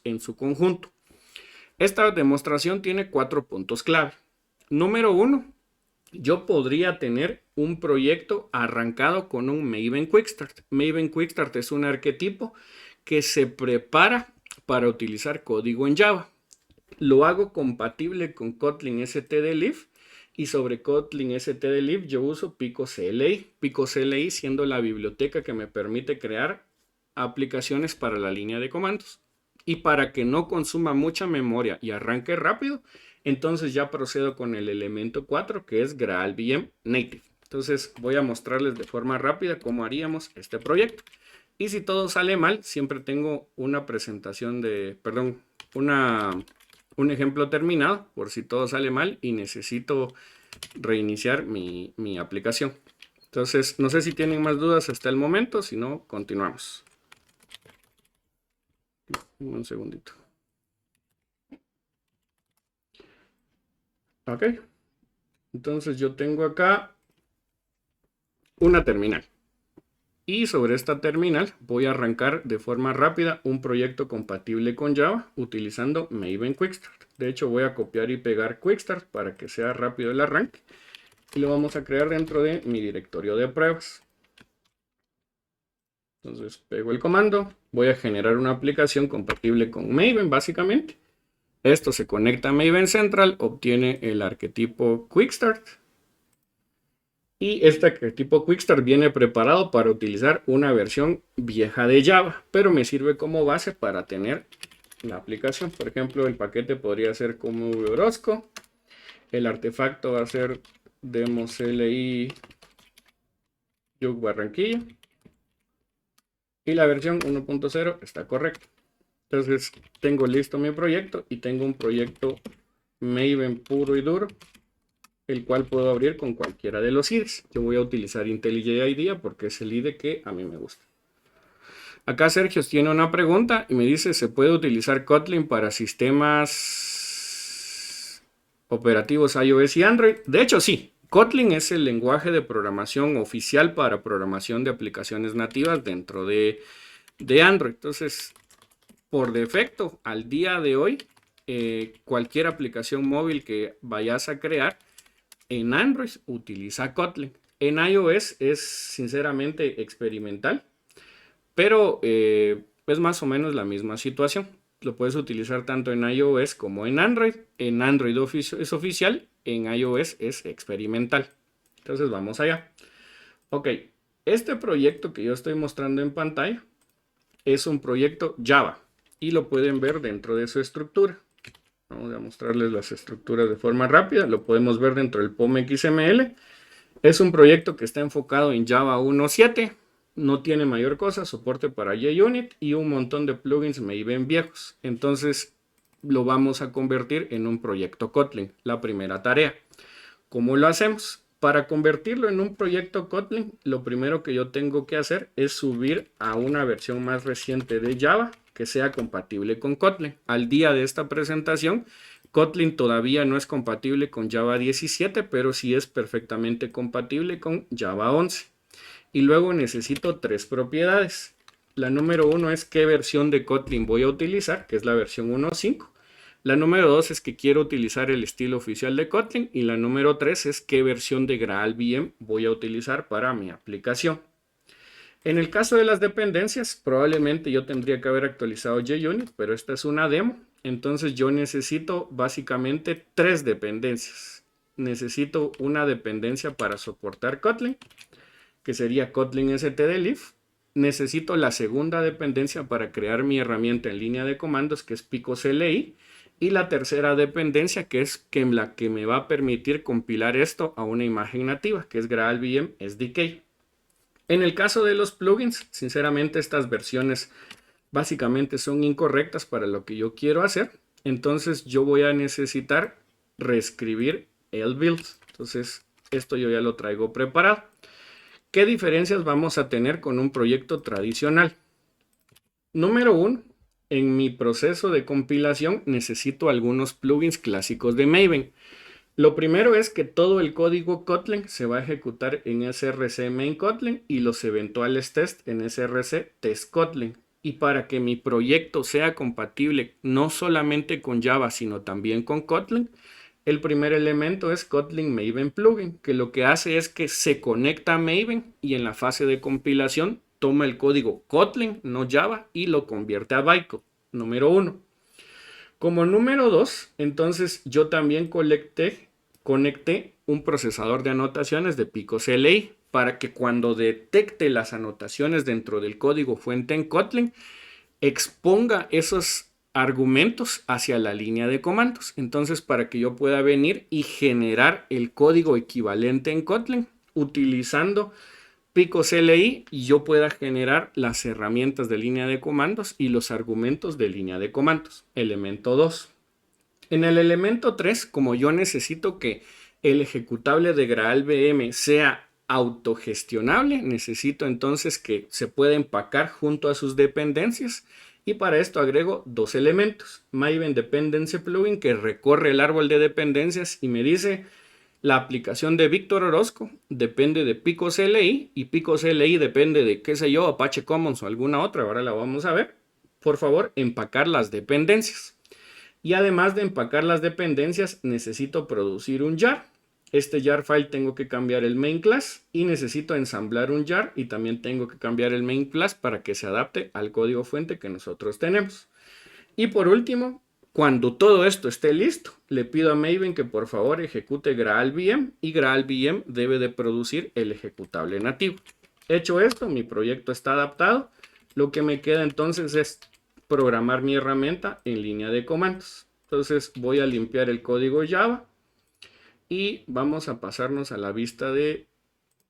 en su conjunto. Esta demostración tiene 4 puntos clave. Número 1, yo podría tener un proyecto arrancado con un Maven Quickstart. Maven Quickstart es un arquetipo que se prepara para utilizar código en Java. Lo hago compatible con Kotlin stdlib y sobre Kotlin stdlib yo uso Pico CLI. Pico CLI siendo la biblioteca que me permite crear aplicaciones para la línea de comandos. Y para que no consuma mucha memoria y arranque rápido, entonces ya procedo con el elemento 4 que es GraalVM Native. Entonces voy a mostrarles de forma rápida cómo haríamos este proyecto. Y si todo sale mal, siempre tengo una presentación de, perdón, un ejemplo terminado por si todo sale mal y necesito reiniciar mi aplicación. Entonces, no sé si tienen más dudas hasta el momento, si no, continuamos. Un segundito. Ok. Entonces yo tengo acá una terminal. Y sobre esta terminal voy a arrancar de forma rápida un proyecto compatible con Java utilizando Maven Quickstart. De hecho voy a copiar y pegar Quickstart para que sea rápido el arranque. Y lo vamos a crear dentro de mi directorio de pruebas. Entonces pego el comando. Voy a generar una aplicación compatible con Maven básicamente. Esto se conecta a Maven Central, obtiene el arquetipo Quickstart. Y este arquetipo Quickstart viene preparado para utilizar una versión vieja de Java, pero me sirve como base para tener la aplicación. Por ejemplo, el paquete podría ser como Orozco. El artefacto va a ser demo CLI Yug Barranquilla. Y la versión 1.0 está correcta. Entonces tengo listo mi proyecto y tengo un proyecto Maven puro y duro, el cual puedo abrir con cualquiera de los IDEs. Yo voy a utilizar IntelliJ IDEA porque es el IDE que a mí me gusta. Acá Sergio tiene una pregunta y me dice, ¿se puede utilizar Kotlin para sistemas operativos iOS y Android? De hecho, sí. Kotlin es el lenguaje de programación oficial para programación de aplicaciones nativas dentro de Android. Entonces, por defecto, al día de hoy, cualquier aplicación móvil que vayas a crear en Android utiliza Kotlin. En iOS es sinceramente experimental, pero es más o menos la misma situación. Lo puedes utilizar tanto en iOS como en Android. En Android es oficial, en iOS es experimental. Entonces vamos allá. Ok, este proyecto que yo estoy mostrando en pantalla es un proyecto Java y lo pueden ver dentro de su estructura. Vamos a mostrarles las estructuras de forma rápida. Lo podemos ver dentro del POM XML. Es un proyecto que está enfocado en Java 1.7. No tiene mayor cosa, soporte para JUnit y un montón de plugins Maven viejos. Entonces lo vamos a convertir en un proyecto Kotlin, la primera tarea. ¿Cómo lo hacemos? Para convertirlo en un proyecto Kotlin, lo primero que yo tengo que hacer es subir a una versión más reciente de Java que sea compatible con Kotlin. Al día de esta presentación, Kotlin todavía no es compatible con Java 17, pero sí es perfectamente compatible con Java 11. Y luego necesito 3 propiedades. La número 1 es qué versión de Kotlin voy a utilizar, que es la versión 1.5. La número 2 es que quiero utilizar el estilo oficial de Kotlin. Y la número 3 es qué versión de GraalVM voy a utilizar para mi aplicación. En el caso de las dependencias, probablemente yo tendría que haber actualizado JUnit, pero esta es una demo. Entonces yo necesito básicamente 3 dependencias. Necesito una dependencia para soportar Kotlin, que sería Kotlin stdlib. Necesito la segunda dependencia para crear mi herramienta en línea de comandos, que es Pico CLI. Y la tercera dependencia, que es la que me va a permitir compilar esto a una imagen nativa, que es GraalVM SDK. En el caso de los plugins, sinceramente estas versiones básicamente son incorrectas para lo que yo quiero hacer. Entonces yo voy a necesitar reescribir el build. Entonces esto yo ya lo traigo preparado. ¿Qué diferencias vamos a tener con un proyecto tradicional? Número 1, en mi proceso de compilación necesito algunos plugins clásicos de Maven. Lo primero es que todo el código Kotlin se va a ejecutar en src main Kotlin y los eventuales test en src test Kotlin. y para que mi proyecto sea compatible no solamente con Java, sino también con Kotlin, el primer elemento es Kotlin Maven Plugin, que lo que hace es que se conecta a Maven y en la fase de compilación toma el código Kotlin, no Java, y lo convierte a bytecode, número 1. Como número 2, entonces yo también conecté un procesador de anotaciones de picocli para que cuando detecte las anotaciones dentro del código fuente en Kotlin, exponga esos argumentos hacia la línea de comandos. Entonces, para que yo pueda venir y generar el código equivalente en Kotlin utilizando picocli y yo pueda generar las herramientas de línea de comandos y los argumentos de línea de comandos. Elemento 2. En el elemento 3, como yo necesito que el ejecutable de GraalVM sea autogestionable, necesito entonces que se pueda empacar junto a sus dependencias y para esto agrego dos elementos. Maven Dependency Plugin que recorre el árbol de dependencias y me dice la aplicación de Víctor Orozco depende de picocli y picocli depende de, qué sé yo, Apache Commons o alguna otra, ahora la vamos a ver. Por favor, empacar las dependencias. Y además de empacar las dependencias, necesito producir un jar. Este jar file tengo que cambiar el main class y necesito ensamblar un jar y también tengo que cambiar el main class para que se adapte al código fuente que nosotros tenemos. Y por último, cuando todo esto esté listo, le pido a Maven que por favor ejecute GraalVM y GraalVM debe de producir el ejecutable nativo. Hecho esto, mi proyecto está adaptado. Lo que me queda entonces es programar mi herramienta en línea de comandos. Entonces voy a limpiar el código Java y vamos a pasarnos a la vista de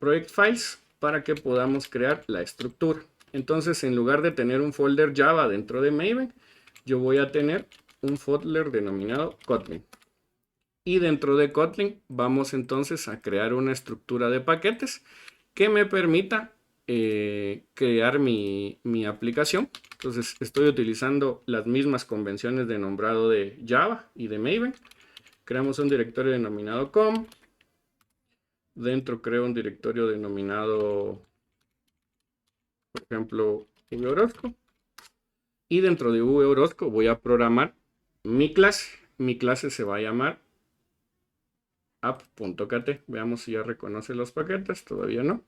Project Files para que podamos crear la estructura. Entonces, en lugar de tener un folder Java dentro de Maven, yo voy a tener un folder denominado Kotlin. Y dentro de Kotlin vamos entonces a crear una estructura de paquetes que me permita crear mi aplicación. Entonces estoy utilizando las mismas convenciones de nombrado de Java y de Maven. Creamos un directorio denominado com. Dentro creo un directorio denominado, por ejemplo, Orozco. Y dentro de Orozco voy a programar mi clase. Mi clase se va a llamar app.kt. Veamos si ya reconoce los paquetes. Todavía no.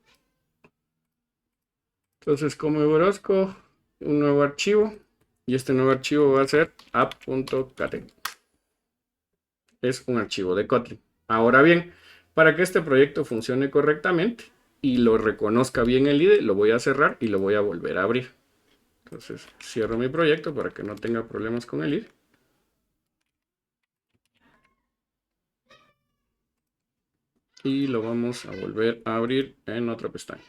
Entonces, como Orozco, un nuevo archivo. Y este nuevo archivo va a ser app.kt. Es un archivo de Kotlin. Ahora bien, para que este proyecto funcione correctamente y lo reconozca bien el IDE, lo voy a cerrar y lo voy a volver a abrir. Entonces, cierro mi proyecto para que no tenga problemas con el IDE. Y lo vamos a volver a abrir en otra pestaña.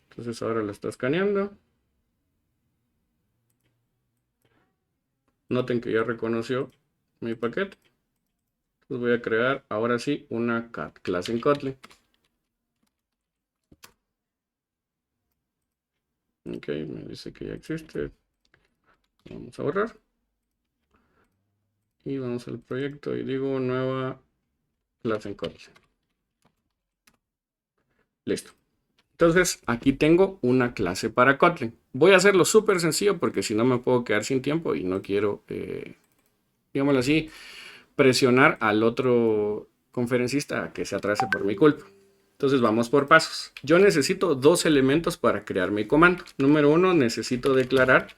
Entonces ahora lo está escaneando. Noten que ya reconoció mi paquete. Entonces voy a crear ahora sí una clase en Kotlin. Ok, me dice que ya existe. Vamos a borrar. Y vamos al proyecto y digo nueva clase en Kotlin. Listo. Entonces aquí tengo una clase para Kotlin. Voy a hacerlo súper sencillo porque si no me puedo quedar sin tiempo y no quiero, digámoslo así, presionar al otro conferencista a que se atrase por mi culpa. Entonces vamos por pasos. Yo necesito dos elementos para crear mi comando. Número 1, necesito declarar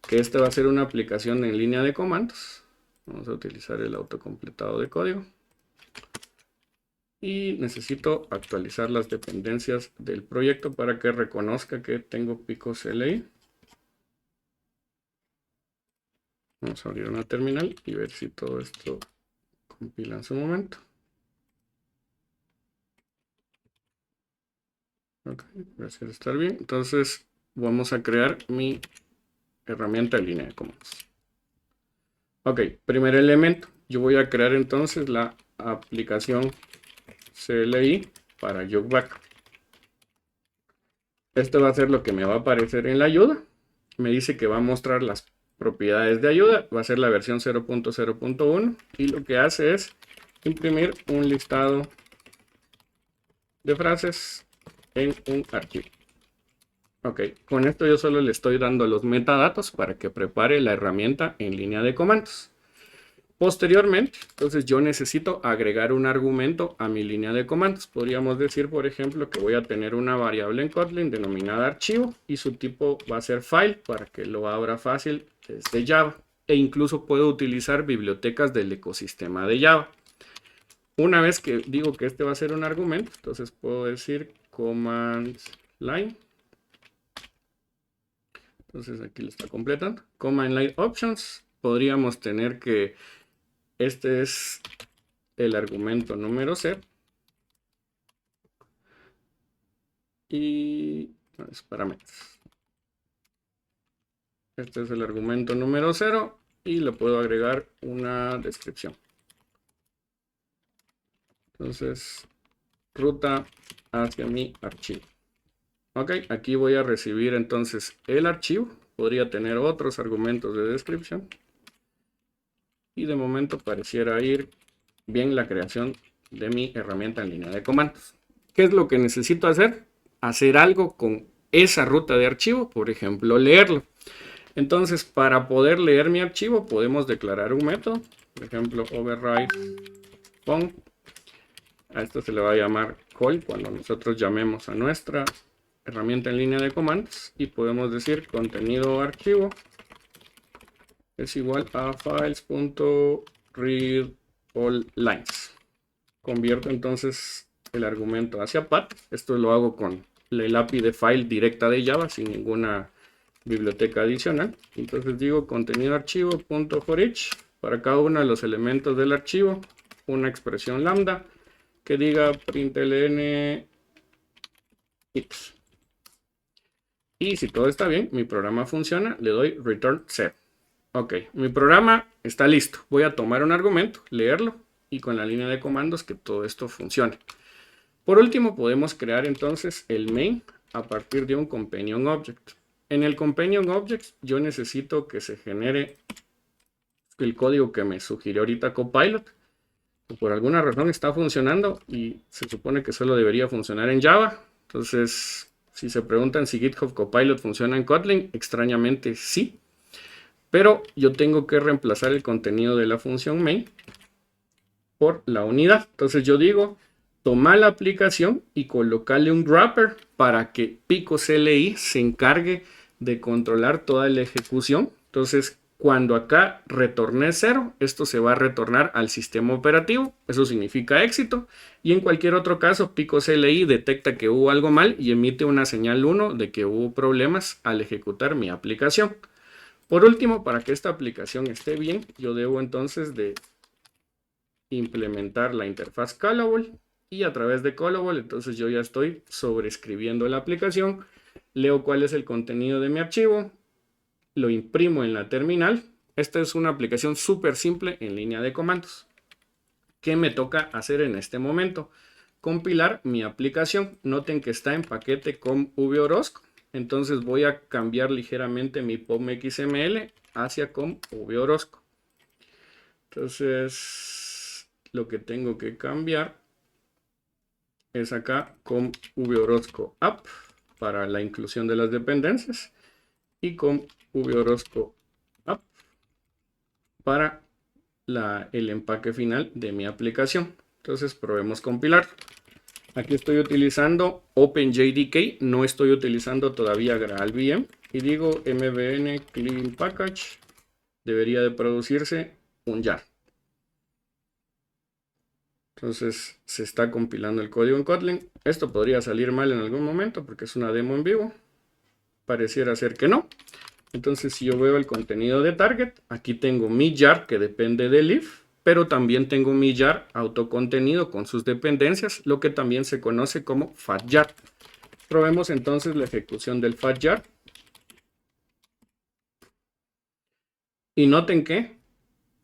que esta va a ser una aplicación en línea de comandos. Vamos a utilizar el autocompletado de código. Y necesito actualizar las dependencias del proyecto para que reconozca que tengo picocli. Vamos a abrir una terminal y ver si todo esto compila en su momento. Ok, gracias de estar bien. Entonces vamos a crear mi herramienta en línea de comandos. Ok, primer elemento. Yo voy a crear entonces la aplicación CLI para Jugback. Esto va a ser lo que me va a aparecer en la ayuda. Me dice que va a mostrar las propiedades de ayuda. Va a ser la versión 0.0.1 y lo que hace es imprimir un listado de frases en un archivo. Ok, con esto yo solo le estoy dando los metadatos para que prepare la herramienta en línea de comandos. Posteriormente, entonces yo necesito agregar un argumento a mi línea de comandos. Podríamos decir, por ejemplo, que voy a tener una variable en Kotlin denominada archivo y su tipo va a ser file para que lo abra fácil desde Java. E incluso puedo utilizar bibliotecas del ecosistema de Java. Una vez que digo que este va a ser un argumento, entonces puedo decir command line. Entonces aquí lo está completando. Command line options. Podríamos tener que este es el argumento número 0. Y es parámetros. Este es el argumento número 0 y le puedo agregar una descripción. Entonces, ruta hacia mi archivo. Ok, aquí voy a recibir entonces el archivo. Podría tener otros argumentos de descripción. Y de momento pareciera ir bien la creación de mi herramienta en línea de comandos. ¿Qué es lo que necesito hacer? Hacer algo con esa ruta de archivo, por ejemplo, leerlo. Entonces, para poder leer mi archivo, podemos declarar un método, por ejemplo, override on. A esto se le va a llamar call cuando nosotros llamemos a nuestra herramienta en línea de comandos y podemos decir contenido archivo es igual a files.readAllLines. Convierto entonces el argumento hacia path. Esto lo hago con el API de file directa de Java sin ninguna biblioteca adicional. Entonces digo contenido archivo.forEach para cada uno de los elementos del archivo una expresión lambda que diga println x. Y si todo está bien, mi programa funciona, le doy return 0. Ok, mi programa está listo. Voy a tomar un argumento, leerlo y con la línea de comandos que todo esto funcione. Por último, podemos crear entonces el main a partir de un companion object. En el companion object yo necesito que se genere el código que me sugirió ahorita Copilot. Por alguna razón está funcionando y se supone que solo debería funcionar en Java. Entonces, si se preguntan si GitHub Copilot funciona en Kotlin, extrañamente sí. Pero yo tengo que reemplazar el contenido de la función main por la unidad. Entonces yo digo, toma la aplicación y colocarle un wrapper para que Pico CLI se encargue de controlar toda la ejecución. Entonces, cuando acá retorné 0, esto se va a retornar al sistema operativo. Eso significa éxito. Y en cualquier otro caso, Pico CLI detecta que hubo algo mal y emite una señal 1 de que hubo problemas al ejecutar mi aplicación. Por último, para que esta aplicación esté bien, yo debo entonces de implementar la interfaz callable y a través de callable entonces yo ya estoy sobreescribiendo la aplicación, leo cuál es el contenido de mi archivo, lo imprimo en la terminal. Esta es una aplicación súper simple en línea de comandos. ¿Qué me toca hacer en este momento? Compilar mi aplicación. Noten que está en paquete con VOROSCO. Entonces voy a cambiar ligeramente mi POM XML hacia com VOROSCO. Entonces lo que tengo que cambiar es acá con VOROSCO app para la inclusión de las dependencias y con VOROSCO app para el empaque final de mi aplicación. Entonces probemos compilar. Aquí estoy utilizando OpenJDK, no estoy utilizando todavía GraalVM y digo mbn clean package, debería de producirse un jar. Entonces se está compilando el código en Kotlin. Esto podría salir mal en algún momento porque es una demo en vivo. Pareciera ser que no. Entonces si yo veo el contenido de target, aquí tengo mi jar que depende del if, pero también tengo mi jar autocontenido con sus dependencias, lo que también se conoce como fatjar. Probemos entonces la ejecución del fatjar. Y noten que,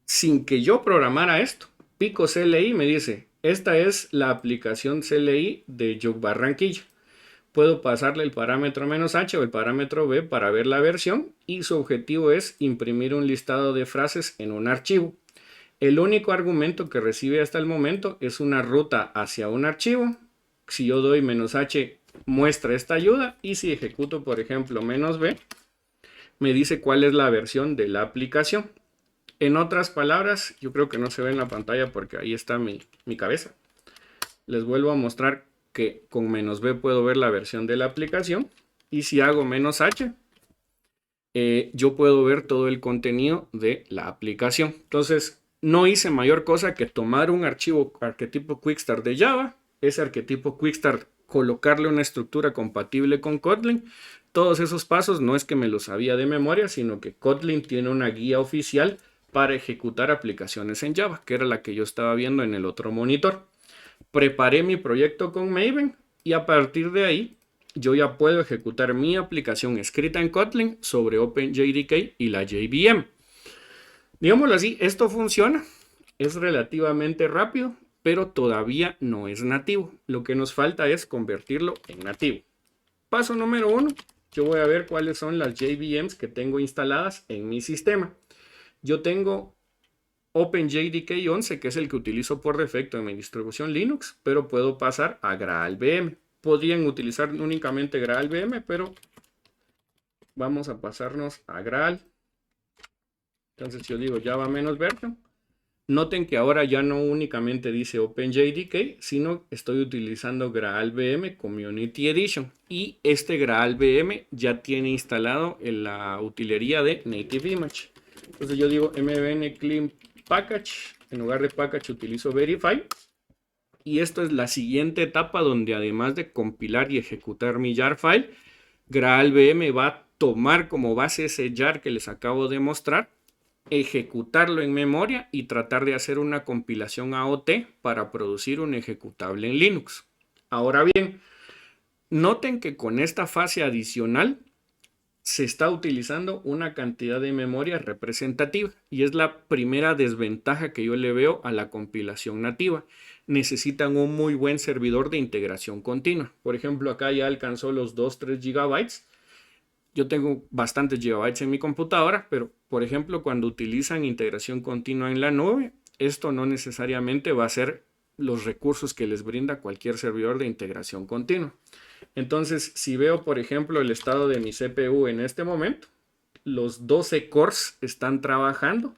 sin que yo programara esto, Pico CLI me dice, esta es la aplicación CLI de Juke Barranquilla. Puedo pasarle el parámetro "-h" o el parámetro "b" para ver la versión y su objetivo es imprimir un listado de frases en un archivo. El único argumento que recibe hasta el momento es una ruta hacia un archivo Si yo doy "-h", muestra esta ayuda, y si ejecuto, por ejemplo, "-b", me dice cuál es la versión de la aplicación. En otras palabras, yo creo que no se ve en la pantalla porque ahí está mi cabeza. Les vuelvo a mostrar que con "-b" puedo ver la versión de la aplicación, y si hago "-h", yo puedo ver todo el contenido de la aplicación. Entonces, no hice mayor cosa que tomar un archivo arquetipo Quickstart de Java, ese arquetipo Quickstart colocarle una estructura compatible con Kotlin. Todos esos pasos no es que me los sabía de memoria, sino que Kotlin tiene una guía oficial para ejecutar aplicaciones en Java, que era la que yo estaba viendo en el otro monitor. Preparé mi proyecto con Maven, y a partir de ahí yo ya puedo ejecutar mi aplicación escrita en Kotlin sobre OpenJDK y la JVM. Digámoslo así, esto funciona, es relativamente rápido, pero todavía no es nativo. Lo que nos falta es convertirlo en nativo. Paso número 1, yo voy a ver cuáles son las JVMs que tengo instaladas en mi sistema. Yo tengo OpenJDK 11, que es el que utilizo por defecto en mi distribución Linux, pero puedo pasar a GraalVM. Podrían utilizar únicamente GraalVM, pero vamos a pasarnos a Graal. Entonces yo digo Java -version. Noten que ahora ya no únicamente dice OpenJDK, sino estoy utilizando GraalVM Community Edition. Y este GraalVM ya tiene instalado en la utilería de Native Image. Entonces yo digo mbn clean package. En lugar de package utilizo verify. Y esto es la siguiente etapa donde, además de compilar y ejecutar mi jar file, GraalVM va a tomar como base ese jar que les acabo de mostrar, ejecutarlo en memoria y tratar de hacer una compilación AOT para producir un ejecutable en Linux. Ahora bien, noten que con esta fase adicional se está utilizando una cantidad de memoria representativa, y es la primera desventaja que yo le veo a la compilación nativa. Necesitan un muy buen servidor de integración continua. Por ejemplo, acá ya alcanzó los 2-3 gigabytes. Yo tengo bastantes gigabytes en mi computadora, pero por ejemplo, cuando utilizan integración continua en la nube, esto no necesariamente va a ser los recursos que les brinda cualquier servidor de integración continua. Entonces, si veo, por ejemplo, el estado de mi CPU en este momento, los 12 cores están trabajando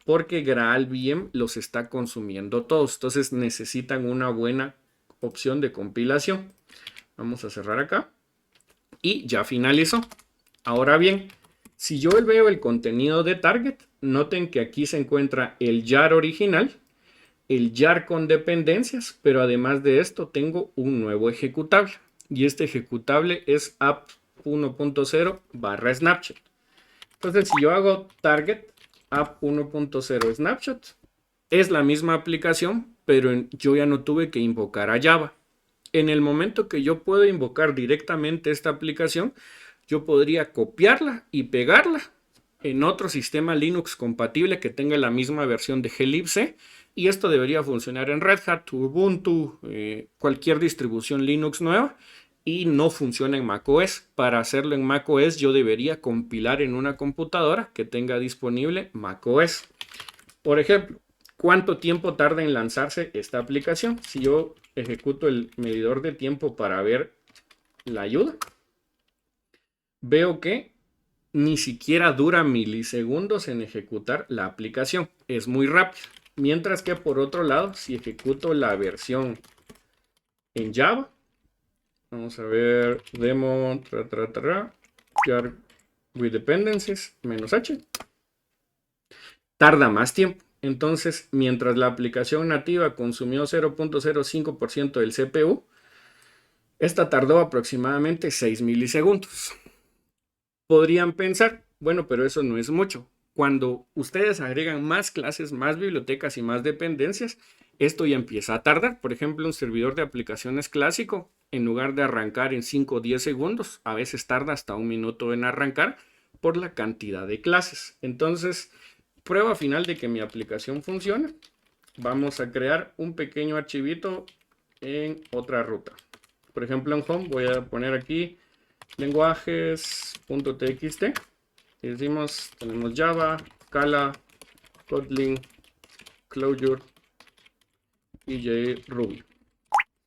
porque GraalVM los está consumiendo todos. Entonces necesitan una buena opción de compilación. Vamos a cerrar acá. Y ya finalizó. Ahora bien, si yo veo el contenido de target, noten que aquí se encuentra el jar original, el jar con dependencias, pero además de esto tengo un nuevo ejecutable. Y este ejecutable es app 1.0/snapshot. Entonces, si yo hago target app 1.0 snapshot, es la misma aplicación, pero yo ya no tuve que invocar a Java. En el momento que yo puedo invocar directamente esta aplicación, yo podría copiarla y pegarla en otro sistema Linux compatible que tenga la misma versión de glibc, y esto debería funcionar en Red Hat, Ubuntu, cualquier distribución Linux nueva, y no funciona en macOS. Para hacerlo en macOS yo debería compilar en una computadora que tenga disponible macOS. Por ejemplo, ¿cuánto tiempo tarda en lanzarse esta aplicación? Si yo ejecuto el medidor de tiempo para ver la ayuda, veo que ni siquiera dura milisegundos en ejecutar la aplicación. Es muy rápido. Mientras que por otro lado, si ejecuto la versión en Java, vamos a ver demo jar with dependencies -h, tarda más tiempo. Entonces, mientras la aplicación nativa consumió 0.05% del CPU, esta tardó aproximadamente 6 milisegundos. Podrían pensar, bueno, pero eso no es mucho. Cuando ustedes agregan más clases, más bibliotecas y más dependencias, esto ya empieza a tardar. Por ejemplo, un servidor de aplicaciones clásico, en lugar de arrancar en 5 o 10 segundos, a veces tarda hasta 1 minuto en arrancar por la cantidad de clases. Entonces, prueba final de que mi aplicación funciona. Vamos a crear un pequeño archivito en otra ruta. Por ejemplo, en Home voy a poner aquí lenguajes.txt y decimos, tenemos Java, Scala, Kotlin, Clojure y JRuby.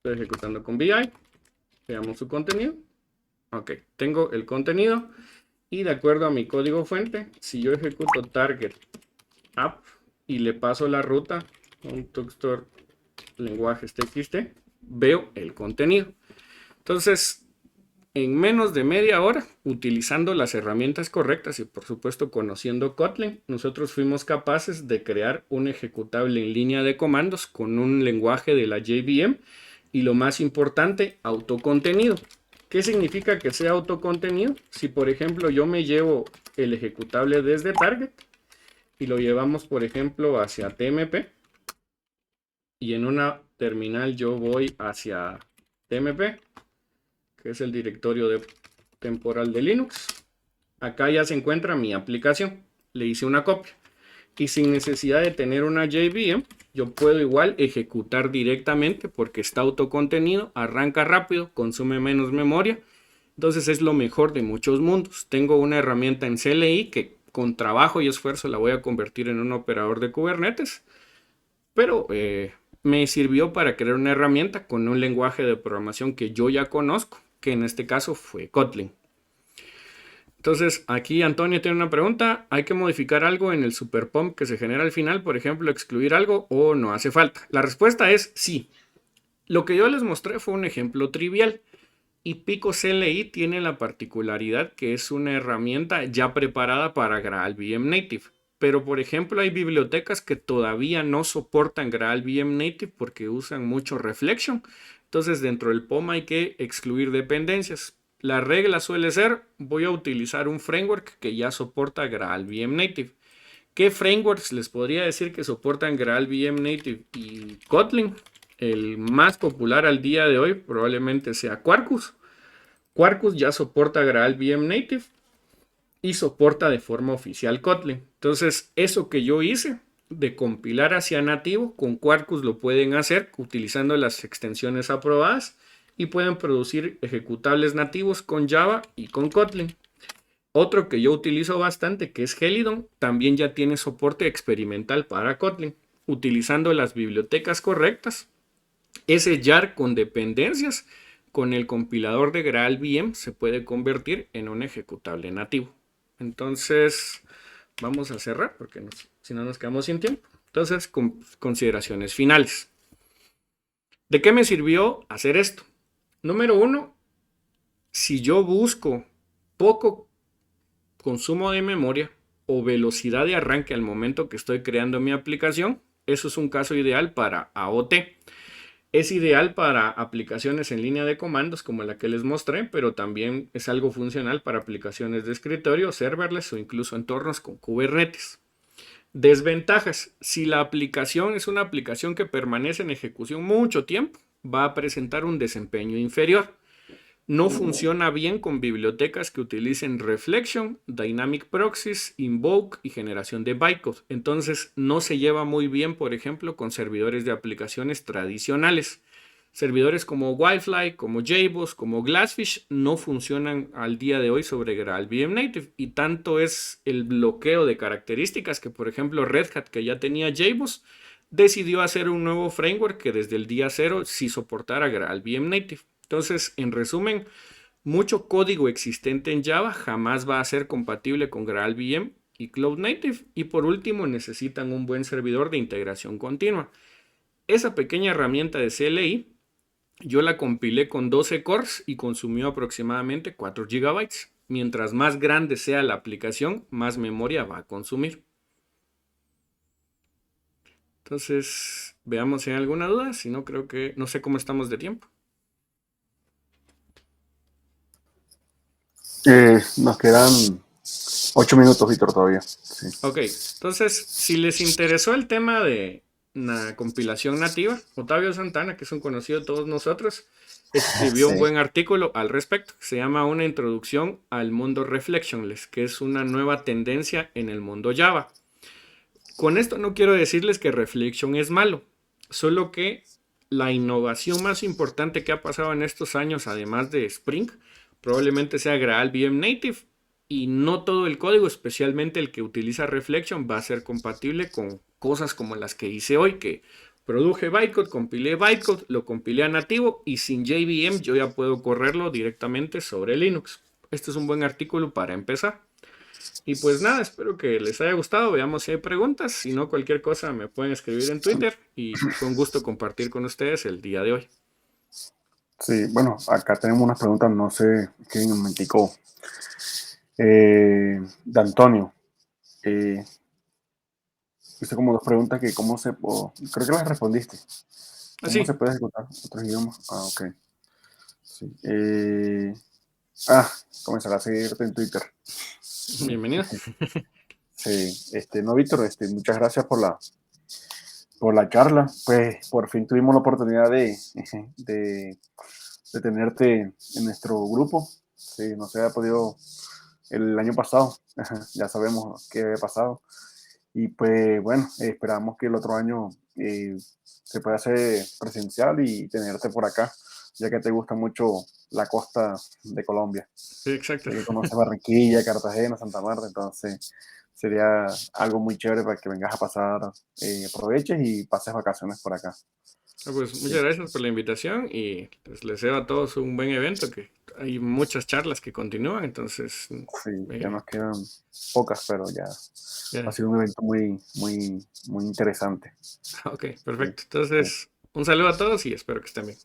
Estoy ejecutando con VI. Veamos su contenido. Ok, tengo el contenido. Y de acuerdo a mi código fuente, si yo ejecuto target app y le paso la ruta un tuxtor lenguajes txt, veo el contenido. Entonces, en menos de media hora, utilizando las herramientas correctas y por supuesto conociendo Kotlin, nosotros fuimos capaces de crear un ejecutable en línea de comandos con un lenguaje de la JVM y lo más importante, autocontenido. ¿Qué significa que sea autocontenido? Si por ejemplo yo me llevo el ejecutable desde target y lo llevamos por ejemplo hacia TMP y en una terminal yo voy hacia TMP, que es el directorio temporal de Linux. Acá ya se encuentra mi aplicación. Le hice una copia. Y sin necesidad de tener una JVM, yo puedo igual ejecutar directamente porque está autocontenido, arranca rápido, consume menos memoria. Entonces es lo mejor de muchos mundos. Tengo una herramienta en CLI que con trabajo y esfuerzo la voy a convertir en un operador de Kubernetes. Pero me sirvió para crear una herramienta con un lenguaje de programación que yo ya conozco, que en este caso fue Kotlin. Entonces, aquí Antonio tiene una pregunta. ¿Hay que modificar algo en el superpomp que se genera al final? Por ejemplo, excluir algo o no hace falta. La respuesta es sí. Lo que yo les mostré fue un ejemplo trivial. Y Pico CLI tiene la particularidad que es una herramienta ya preparada para GraalVM Native. Pero, por ejemplo, hay bibliotecas que todavía no soportan GraalVM Native porque usan mucho Reflection. Entonces, dentro del POM hay que excluir dependencias. La regla suele ser, voy a utilizar un framework que ya soporta GraalVM Native. ¿Qué frameworks les podría decir que soportan GraalVM Native y Kotlin? El más popular al día de hoy probablemente sea Quarkus. Quarkus ya soporta GraalVM Native y soporta de forma oficial Kotlin. Entonces, eso que yo hice de compilar hacia nativo, con Quarkus lo pueden hacer utilizando las extensiones aprobadas y pueden producir ejecutables nativos con Java y con Kotlin. Otro que yo utilizo bastante, que es Helidon, también ya tiene soporte experimental para Kotlin. Utilizando las bibliotecas correctas, ese jar con dependencias, con el compilador de GraalVM, se puede convertir en un ejecutable nativo. Entonces, vamos a cerrar, porque si no nos quedamos sin tiempo. Entonces, consideraciones finales. ¿De qué me sirvió hacer esto? Número 1, si yo busco poco consumo de memoria o velocidad de arranque al momento que estoy creando mi aplicación, eso es un caso ideal para AOT. Es ideal para aplicaciones en línea de comandos como la que les mostré, pero también es algo funcional para aplicaciones de escritorio, serverless o incluso entornos con Kubernetes. Desventajas. Si la aplicación es una aplicación que permanece en ejecución mucho tiempo, va a presentar un desempeño inferior. No funciona bien con bibliotecas que utilicen Reflection, Dynamic Proxies, Invoke y generación de bytecode. Entonces no se lleva muy bien, por ejemplo, con servidores de aplicaciones tradicionales. Servidores como Wildfly, como JBoss, como Glassfish no funcionan al día de hoy sobre GraalVM Native. Y tanto es el bloqueo de características que, por ejemplo, Red Hat, que ya tenía JBoss, decidió hacer un nuevo framework que desde el día 0 sí soportara GraalVM Native. Entonces, en resumen, mucho código existente en Java jamás va a ser compatible con GraalVM y Cloud Native. Y por último, necesitan un buen servidor de integración continua. Esa pequeña herramienta de CLI, yo la compilé con 12 cores y consumió aproximadamente 4 GB. Mientras más grande sea la aplicación, más memoria va a consumir. Entonces, veamos si hay alguna duda. Si no, creo que no sé cómo estamos de tiempo. Nos quedan 8 minutos, Víctor, todavía. Sí. Ok, entonces, si les interesó el tema de la compilación nativa, Otavio Santana, que es un conocido de todos nosotros, escribió un buen artículo al respecto. Se llama Una introducción al mundo Reflectionless, que es una nueva tendencia en el mundo Java. Con esto no quiero decirles que Reflection es malo, solo que la innovación más importante que ha pasado en estos años, además de Spring, probablemente sea GraalVM Native, y no todo el código, especialmente el que utiliza Reflection, va a ser compatible con cosas como las que hice hoy, que produje bytecode, compilé bytecode, lo compilé a nativo y sin JVM yo ya puedo correrlo directamente sobre Linux. Este es un buen artículo para empezar. Y pues nada, espero que les haya gustado. Veamos si hay preguntas. Si no, cualquier cosa me pueden escribir en Twitter y fue un gusto compartir con ustedes el día de hoy. Sí, bueno, acá tenemos unas preguntas, no sé, que un momentico. De Antonio. Hice como dos preguntas que creo que las respondiste. ¿Cómo se Así, puede ejecutar otros idiomas? Ah, ok. Sí. Comenzará a seguirte en Twitter. bienvenido. Sí, no, Víctor, muchas gracias por la charla. Pues por fin tuvimos la oportunidad de, de tenerte en nuestro grupo. Sí, no se había podido el año pasado. Ya sabemos qué había pasado. Y pues bueno, esperamos que el otro año se pueda hacer presencial y tenerte por acá, ya que te gusta mucho la costa de Colombia. Sí, exacto. Ya que conoces Barranquilla, Cartagena, Santa Marta, entonces sería algo muy chévere para que vengas a pasar, aproveches y pases vacaciones por acá. Pues Sí, muchas gracias por la invitación y pues, les deseo a todos un buen evento, que hay muchas charlas que continúan, entonces sí, ya eh, nos quedan pocas, pero ya ha ya. sido un evento muy interesante. Ok, Sí, perfecto. sí. Entonces, un saludo a todos y espero que estén bien.